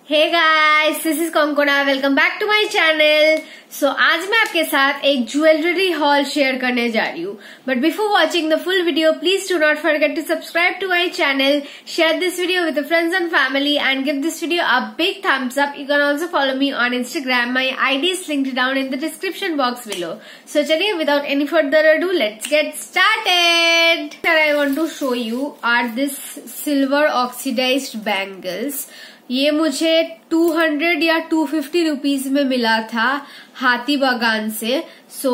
Hey guys, this is Konkona. Welcome back to my channel. So आज मैं आपके साथ एक ज्वेलरी हॉल शेयर करने जा रही हूँ। But before watching the full video, please do not forget to subscribe to my channel, share this video with friends and family and give this video a big thumbs up. You can also follow me on Instagram. My ID is linked down in the description box below. So चलिए, without any further ado, let's get started. I want to show you are this silver oxidized bangles. ये मुझे 200 या 250 rupees में मिला था हाथी बागान से. So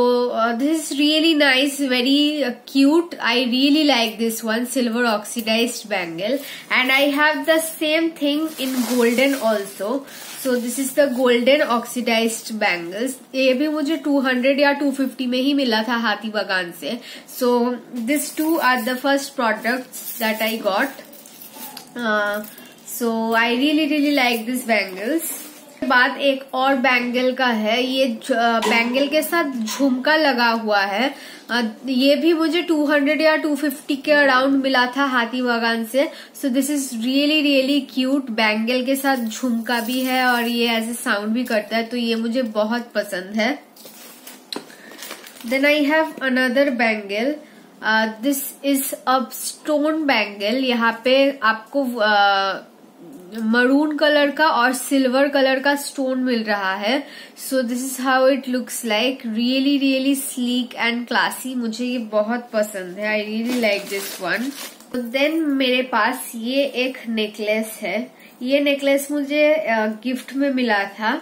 this is really nice, very cute. I really like this one, silver oxidised bangle, and I have the same thing in golden also. So this is the golden oxidised bangles. ये भी मुझे 200 या 250 में ही मिला था हाथी बागान से. So this two are the first products that I got. So I really like this bangles. बात एक और बैंगल का है. ये बैंगल के साथ झुमका लगा हुआ है. ये भी मुझे 200 या 250 के अराउंड मिला था हाथी बागान से. So this is really cute. Bangle के साथ झुमका भी है और ये ऐसे साउंड भी करता है, तो ये मुझे बहुत पसंद है. Then I have another bangle. This is a stone bangle. यहाँ पे आपको मरून कलर का और सिल्वर कलर का स्टोन मिल रहा है. So this is how it looks like. Really sleek and classy. मुझे ये बहुत पसंद है. I really like this one. देन मेरे पास ये एक नेकलेस है. ये नेकलेस मुझे गिफ्ट में मिला था.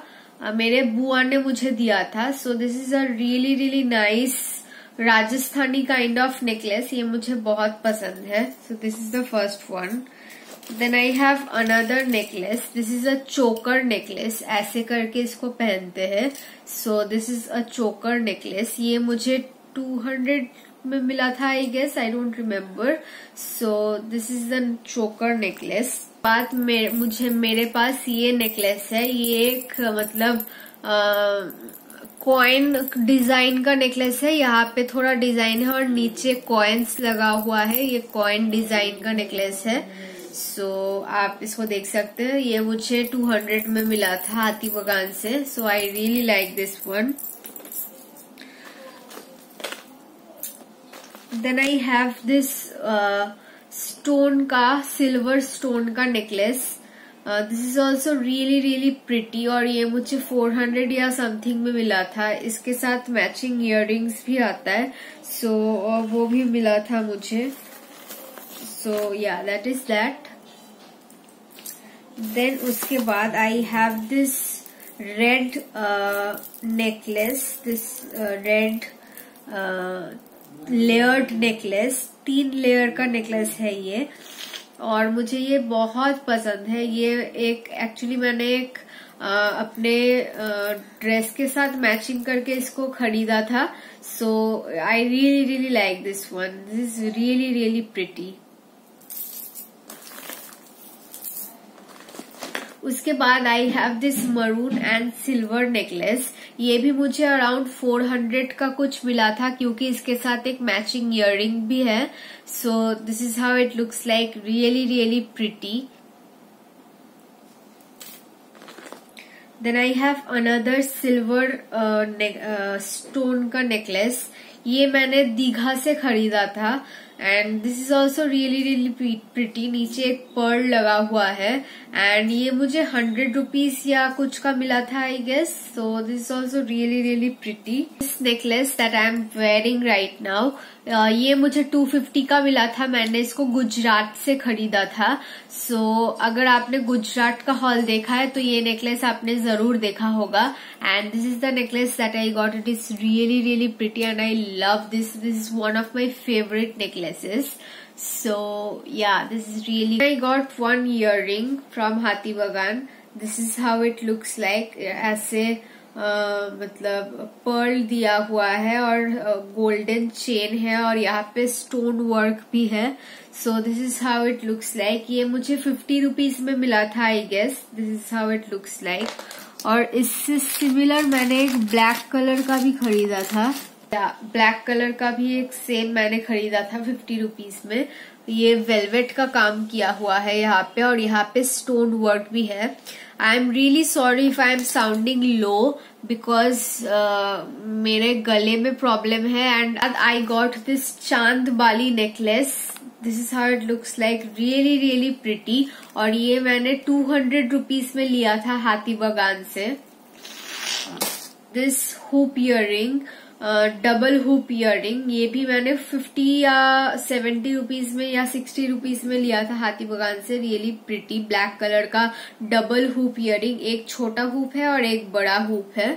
मेरे बुआ ने मुझे दिया था. सो this is a really nice Rajasthani kind of necklace. ये मुझे बहुत पसंद है. So this is the first one. Then I have another necklace. This is a choker necklace. ऐसे करके इसको पहनते हैं. So this is a choker necklace. ये मुझे 200 में मिला था, I guess. I don't remember. So this is the choker necklace. बात मेरे पास ये नेकलेस है. ये एक मतलब कॉइन डिजाइन का नेकलेस है. यहाँ पे थोड़ा डिजाइन है और नीचे कॉइन्स लगा हुआ है. ये कॉइन डिजाइन का नेकलेस है. सो आप इसको देख सकते हैं. ये मुझे 200 में मिला था हाथी बागान से. So I really like this one. Then I have this stone का, सिल्वर स्टोन का necklace. This is also really pretty और ये मुझे 400 या समथिंग में मिला था. इसके साथ मैचिंग इयररिंग्स भी आता है. सो वो भी मिला था मुझे. So yeah, that is that. Then उसके बाद I have this red necklace. This red layered necklace. 3 layer का नेकलेस है ये और मुझे ये बहुत पसंद है. ये एक एक्चुअली मैंने एक अपने ड्रेस के साथ मैचिंग करके इसको खरीदा था. So I really like this one. This is really pretty. उसके बाद I have this maroon and silver necklace. ये भी मुझे अराउंड 400 का कुछ मिला था क्योंकि इसके साथ एक मैचिंग इयररिंग भी है. So this is how it looks like. Really pretty. Then I have another silver stone का नेकलेस. ये मैंने दीघा से खरीदा था and this is also really pretty. नीचे एक पर्ल लगा हुआ है एंड ये मुझे 100 रुपीज या कुछ का मिला था, I guess. So this is also really pretty. This necklace that I am wearing right now, ये मुझे 250 का मिला था. मैंने इसको गुजरात से खरीदा था. सो अगर आपने गुजरात का हॉल देखा है तो ये नेकलेस आपने जरूर देखा होगा. And this is the necklace that I got. It is really pretty and I love this. This is one of my favourite necklaces. So yeah, this is really. I got one earring from हाथी बागान. This is how it looks like. ऐसे मतलब Perl दिया हुआ है और golden chain है और यहाँ पे स्टोन वर्क भी है. So this is how it looks like. ये मुझे 50 रुपीज में मिला था, I guess. This is how it looks like. और इससे सिमिलर मैंने एक ब्लैक कलर का भी खरीदा था. ब्लैक कलर का भी एक सेम मैंने खरीदा था 50 रुपीज में. ये वेलवेट का काम किया हुआ है यहाँ पे और यहाँ पे स्टोन वर्क भी है. I am really sorry if I am sounding low because मेरे गले में प्रॉब्लम है. And I got this chand bali necklace. This is how it looks like. Really really pretty. और ये मैंने 200 रुपीज में लिया था हाथी बागान से. This hoop earring, double hoop earring, ये भी मैंने 50 या 70 रुपीज में या 60 रुपीज में लिया था हाथी बागान से. रियली प्रिटी ब्लैक कलर का डबल हुप इयररिंग. एक छोटा हुप है और एक बड़ा हुप है.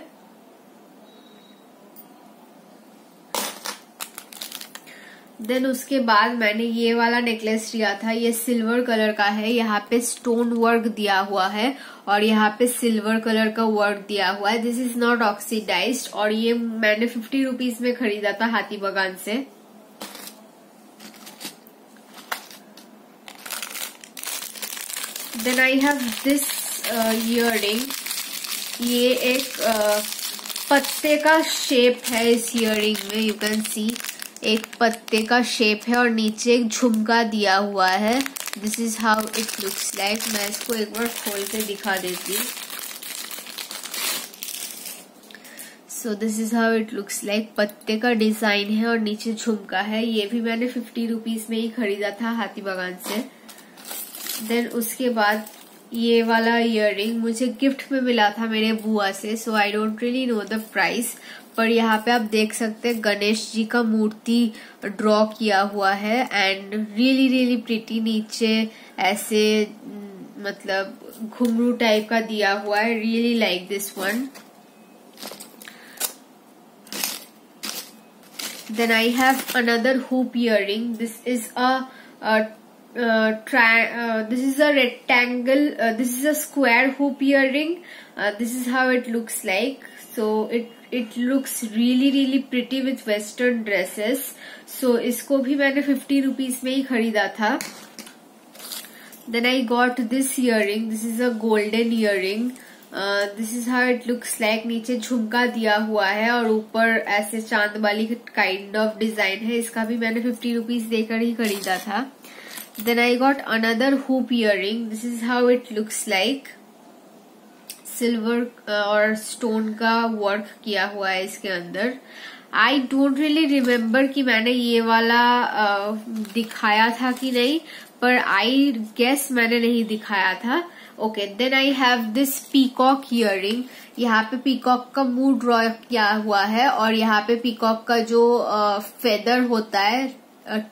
देन उसके बाद मैंने ये वाला नेकलेस लिया था. ये सिल्वर कलर का है. यहाँ पे स्टोन वर्क दिया हुआ है और यहाँ पे सिल्वर कलर का वर्क दिया हुआ है. This is not oxidised. और ये मैंने 50 रुपीज में खरीदा था हाथी बागान से. Then I have this earring. ये एक पत्ते का शेप है इस इयररिंग में. यू कैन सी एक पत्ते का शेप है और नीचे एक झुमका दिया हुआ है. This is how it looks like. मैं इसको एक बार खोल के दिखा देती हूँ. सो this is how it looks like. पत्ते का डिजाइन है और नीचे झुमका है. ये भी मैंने 50 रुपीज में ही खरीदा था हाथी बागान से. देन उसके बाद ये वाला इयररिंग मुझे गिफ्ट में मिला था मेरे बुआ से. So I don't really know the price. पर यहाँ पे आप देख सकते हैं गणेश जी का मूर्ति ड्रॉ किया हुआ है. And really really pretty. नीचे ऐसे मतलब घुंघरू टाइप का दिया हुआ है. Really like this one. Then I have another hoop earring. This is this is a rectangle, this is a square hoop earring. This is how it looks like. So it looks really really pretty with western dresses. So इसको भी मैंने 50 rupees में ही खरीदा था. Then I got this earring. This is a golden earring. This is how it looks like. नीचे झुमका दिया हुआ है और ऊपर ऐसे चांद वाली काइंड ऑफ डिजाइन है. इसका भी मैंने 50 रुपीज देकर ही खरीदा था. Then I got another hoop earring. This is how it looks like. Silver और स्टोन का वर्क किया हुआ है इसके अंदर. आई डोंट रियली रिमेम्बर कि मैंने ये वाला दिखाया था कि नहीं, पर आई गेस मैंने नहीं दिखाया था. Okay. Then I have this peacock earring. यहाँ पे पीकॉक का मुंह ड्रॉ किया हुआ है और यहाँ पे पीकॉक का जो फेदर होता है,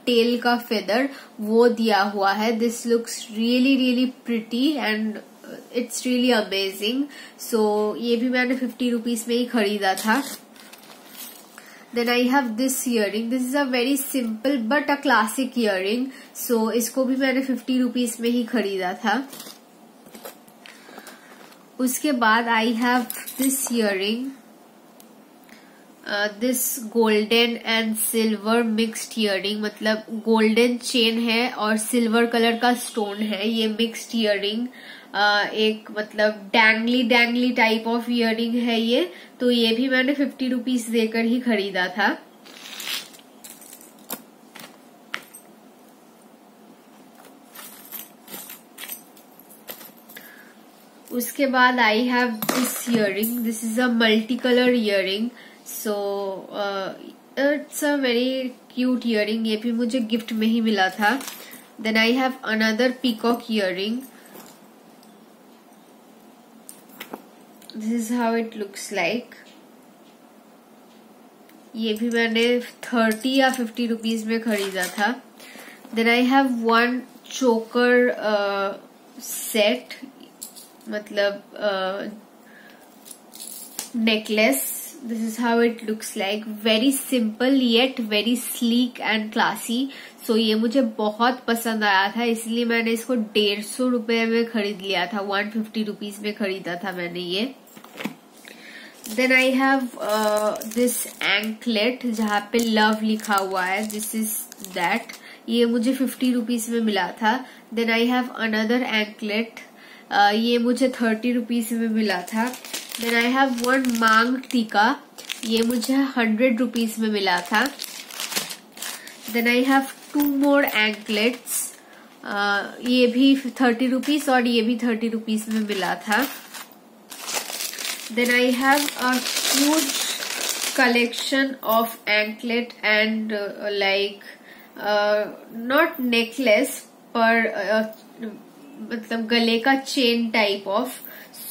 टेल का फेदर, वो दिया हुआ है. This looks really really pretty and it's really amazing. So ये भी मैंने 50 रुपीज में ही खरीदा था. Then I have this earring. This is a very simple but a classic earring. So इसको भी मैंने 50 रुपीज में ही खरीदा था. उसके बाद I have this earring. This golden and silver mixed earring. मतलब गोल्डन चेन है और सिल्वर कलर का स्टोन है. ये मिक्स्ड इयररिंग एक मतलब डैंगली टाइप ऑफ इयररिंग है ये. तो ये भी मैंने 50 रुपीज देकर ही खरीदा था. उसके बाद I have this earring. This is a multi colour earring. So it's a very cute earring. ये भी मुझे गिफ्ट में ही मिला था. Then I have another peacock earring. This is how it looks like. ये भी मैंने 30 या 50 रुपीज में खरीदा था. Then I have one choker set, मतलब necklace. This is how it looks like. Very simple yet very sleek and classy. So ये मुझे बहुत पसंद आया था, इसलिए मैंने इसको 150 रुपए में खरीद लिया था. 150 रुपीज में खरीदा था मैंने ये. Then I have this anklet जहाँ पे love लिखा हुआ है. This is that. ये मुझे 50 रुपीज में मिला था. Then I have another anklet. ये मुझे 30 रुपीज में मिला था. Then I have one मांग टीका. ये मुझे 100 रुपीज में मिला था. Then I have two more anklets. ये भी 30 रुपीज और ये भी 30 रुपीज में मिला था. Then I have a huge collection of anklet and like not necklace पर मतलब गले का चेन टाइप ऑफ.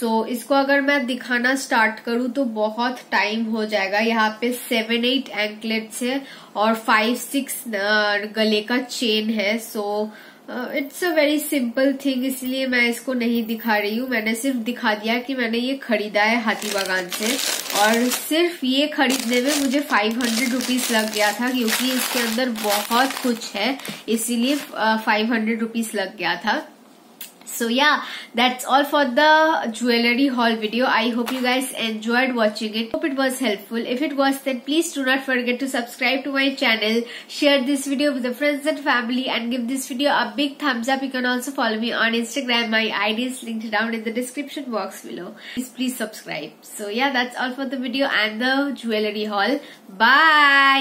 सो इसको अगर मैं दिखाना स्टार्ट करूँ तो बहुत टाइम हो जाएगा. यहाँ पे 7-8 एंकलेट्स है और 5-6 गले का चेन है. सो it's a very simple thing, इसलिए मैं इसको नहीं दिखा रही हूँ. मैंने सिर्फ दिखा दिया कि मैंने ये खरीदा है हाथी बागान से, और सिर्फ ये खरीदने में मुझे 500 रुपीज लग गया था, क्योंकि इसके अंदर बहुत कुछ है, इसीलिए 500 रुपीज लग गया था. So yeah, that's all for the jewelry haul video. I hope you guys enjoyed watching it. Hope it was helpful. If it was, then please do not forget to subscribe to my channel, share this video with your friends and family, and give this video a big thumbs up. You can also follow me on Instagram. My ID is linked down in the description box below. Please subscribe. So yeah, that's all for the video and the jewelry haul. Bye!